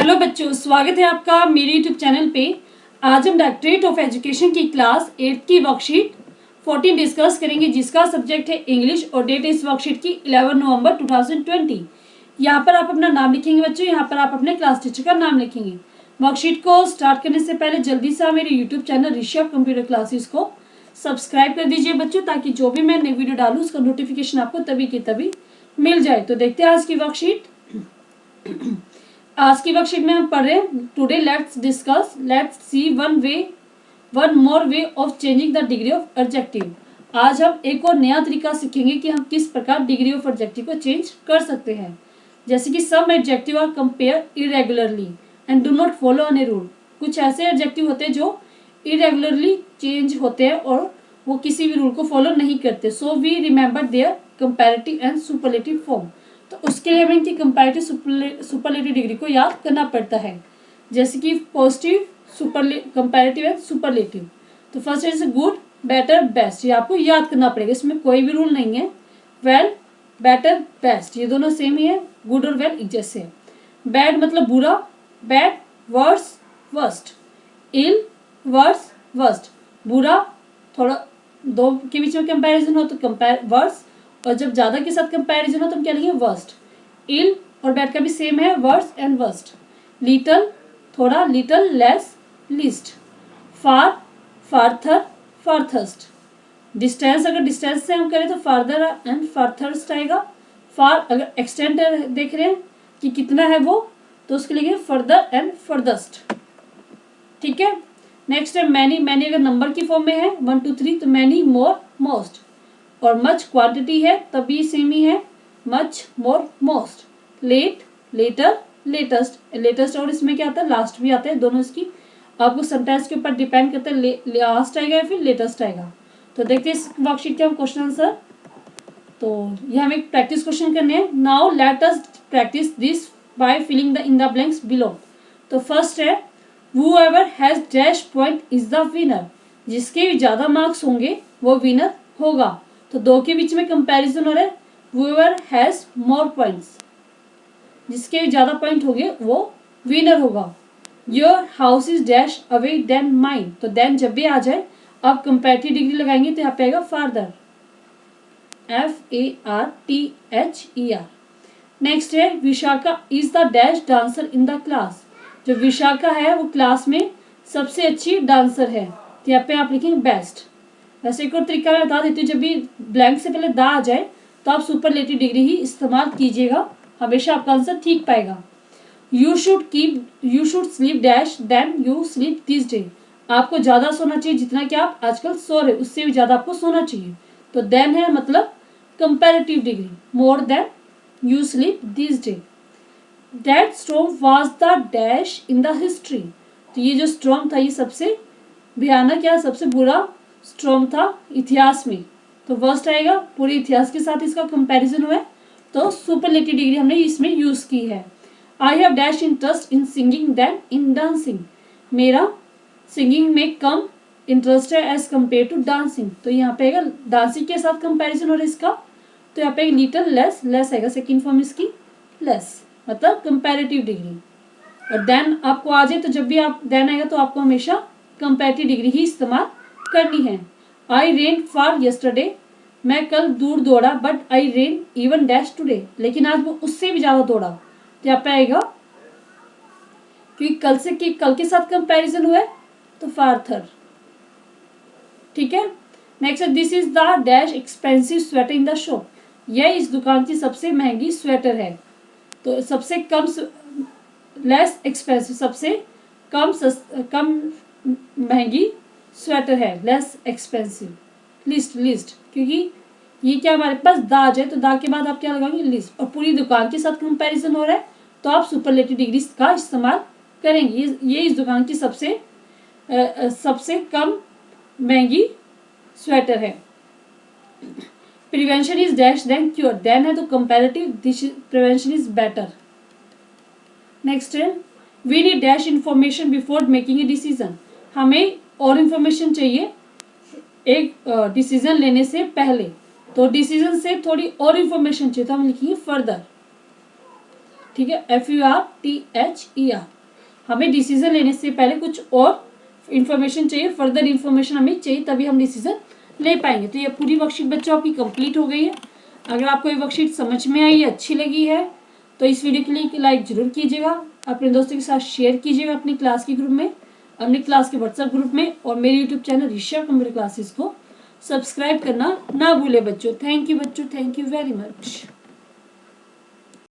Hello बच्चों, स्वागत है आपका मेरे यूट्यूब चैनल पे। आज हम डायरेक्टरेट ऑफ एजुकेशन की क्लास 8 की वर्कशीट 14 डिस्कस करेंगे, जिसका सब्जेक्ट है इंग्लिश और डेट इस वर्कशीट की 11 नवंबर 2020। यहाँ पर आप अपना नाम लिखेंगे बच्चों, यहाँ पर आप अपने क्लास टीचर का नाम लिखेंगे। वर्कशीट को स्टार्ट करने से पहले जल्दी से आप मेरे YouTube channel Rishabh computer classes को सब्सक्राइब कर दीजिए बच्चों, ताकि जो भी मैं नई वीडियो डालूँ उसका नोटिफिकेशन आपको तभी की तभी मिल जाए। तो देखते हैं आज की वर्कशीट। आज की वर्कशीट में हम पढ़ रहे हैं today let's see one more way of changing the degree of adjective. आज हम एक और नया तरीका सीखेंगे कि हम किस प्रकार डिग्री ऑफ एडजेक्टिव को चेंज कर सकते हैं। जैसे कि some adjective are compare irregularly and do not follow any rule. कुछ ऐसे एडजेक्टिव होते हैं जो इरेगुलरली चेंज होते हैं और वो किसी भी रूल को फॉलो नहीं करते। So we remember their comparative and superlative form. तो उसके लिए हमें इनकी कंपैरेटिव सुपरलेटिव डिग्री को याद करना पड़ता है, जैसे कि पॉजिटिव, कंपैरेटिव एंड सुपरलेटिव। तो first is good, better, best, ये आपको याद करना पड़ेगा। इसमें कोई भी रूल नहीं है। वेल, बेटर, बेस्ट, ये दोनों सेम ही है। गुड और वेल एक जैसे है। बैड मतलब बुरा, बैड, वर्स, वर्स्ट। इल, वर्स, वर्स्ट। बुरा थोड़ा दो के बीच में कंपैरिजन हो तो कंपेयर वर्स, और जब ज्यादा के साथ कंपैरिजन हो तो हम क्या लिखेंगे वर्स्ट। इल और बैड का भी सेम है, वर्स्ट एंड वर्स्ट। लिटल थोड़ा, लिटल, लेस, लीस्ट। फार, फार्थर, फार्थस्ट। डिस्टेंस अगर डिस्टेंस से हम करें तो फार्दर एंड फार्थस्ट आएगा। फार अगर एक्सटेंड देख रहे हैं कि कितना है वो, तो उसके लिए फर्दर एंड फर्दस्ट। ठीक है। नेक्स्ट है मैनी। मैनी अगर नंबर की फॉर्म में है 1 2 3 तो मैनी, मोर, मोस्ट। और मच क्वांटिटी है तभी सेम ही है, much, more, most. Late, later, latest. Latest और इसमें क्या आता है, लास्ट भी आता है। दोनों इसकी आपको सेंटेंस के ऊपर डिपेंड करते हैं, लास्ट आएगा या फिर लेटेस्ट आएगा। तो देखते हैं इस वर्कशीट के हम क्वेश्चन आंसर। तो ये हमें प्रैक्टिस क्वेश्चन करने हैं। Now let us practice this by filling the in the blanks below. तो फर्स्ट है whoever has dash point is the winner। जिसके ज्यादा मार्क्स होंगे वो विनर होगा। तो दो के बीच में कंपैरिजन हो रहा है। whoever has more points, जिसके ज्यादा पॉइंट होंगे वो विनर होगा। your house is dash away than mine। तो then जब भी आ जाए आप कंपैरेटिव डिग्री लगाएंगे तो यहाँ पे आएगा फार्दर, FARTHER। नेक्स्ट है Vishakha is the dash dancer in the class. जो विशाखा है वो क्लास में सबसे अच्छी डांसर है, तो यहाँ पे आप लिखेंगे बेस्ट। वैसे एक और तरीका मैं बता देती हूँ, जब भी ब्लैंक से पहले दा आ जाए तो आप सुपरलेटिव डिग्री ही इस्तेमाल कीजिएगा, हमेशा आपका आंसर ठीक पाएगा। You should sleep dash then you sleep this day. आपको ज़्यादा सोना चाहिए जितना कि आप आजकल सो रहे, उससे भी ज़्यादा आपको सोना चाहिए। तो देन है मतलब comparative degree, more than you sleep this day. That storm was the dash in the history. तो ये जो स्टॉर्म था ये सबसे भयानक या सबसे बुरा स्टॉर्म था इतिहास में। तो वर्स्ट आएगा, पूरे इतिहास के साथ इसका कंपैरिजन हुआ है, तो सुपरलेटिव डिग्री हमने इसमें यूज की है। I have dash interest in singing then in dancing. मेरा सिंगिंग में कम इंटरेस्ट है एज कम्पेयर टू डांसिंग। तो यहाँ पे आएगा डांसिंग के साथ कंपैरिजन हो रहा है इसका, तो यहाँ पे लिटिल, लेस, लेस आएगा। सेकेंड फॉर्म इसकी लेस, मतलब कंपैरेटिव डिग्री। और देन आपको आ जाए तो जब भी आप देन आएगा तो आपको हमेशा कंपैरेटिव डिग्री ही इस्तेमाल करनी है। आई रेन फॉर यस्टरडे। मैं कल दूर दौड़ा, but I rain even dash today. लेकिन आज वो उससे भी ज्यादा दौड़ा, तो यहाँ पे आएगा क्योंकि कल के साथ कंपैरिजन हुआ है तो फार्थर। ठीक है। Next, this is the dash expensive sweater in the shop. यह इस दुकान की सबसे महंगी स्वेटर है। तो सबसे कम, लेस एक्सपेंसिव, सबसे कम महंगी स्वेटर है, लेस एक्सपेंसिव। लिस्ट, क्योंकि ये क्या हमारे पास दा आ जाए तो दा के बाद आप क्या लगाएंगे, लिस्ट। और पूरी दुकान के साथ कंपैरिजन हो रहा है तो आप सुपरलेटिव डिग्री का इस्तेमाल करेंगे। ये इस दुकान की सबसे कम महंगी स्वेटर है। Prevention is dash than cure. Than है तो comparative, prevention is better. Next है we need dash information before making a decision. हमें और इंफॉर्मेशन चाहिए एक डिसीजन लेने से पहले, तो डिसीजन से थोड़ी और इंफॉर्मेशन चाहिए तो हम लिखेंगे फर्दर। ठीक है, FURTHER। हमें डिसीजन लेने से पहले कुछ और इन्फॉर्मेशन चाहिए, फर्दर इन्फॉर्मेशन हमें चाहिए, तभी हम डिसीजन ले पाएंगे। तो ये पूरी वर्कशीट बच्चों आपकी कंप्लीट हो गई है। अगर आपको ये वर्कशीट समझ में आई, अच्छी लगी है, तो इस वीडियो के लिए लाइक जरूर कीजिएगा, अपने दोस्तों के साथ शेयर कीजिएगा, अपनी क्लास के ग्रुप में, अपनी क्लास के व्हाट्सएप ग्रुप में, और मेरे YouTube channel Rishabh computer classes को सब्सक्राइब करना ना भूले बच्चों। थैंक यू बच्चों, थैंक यू वेरी मच।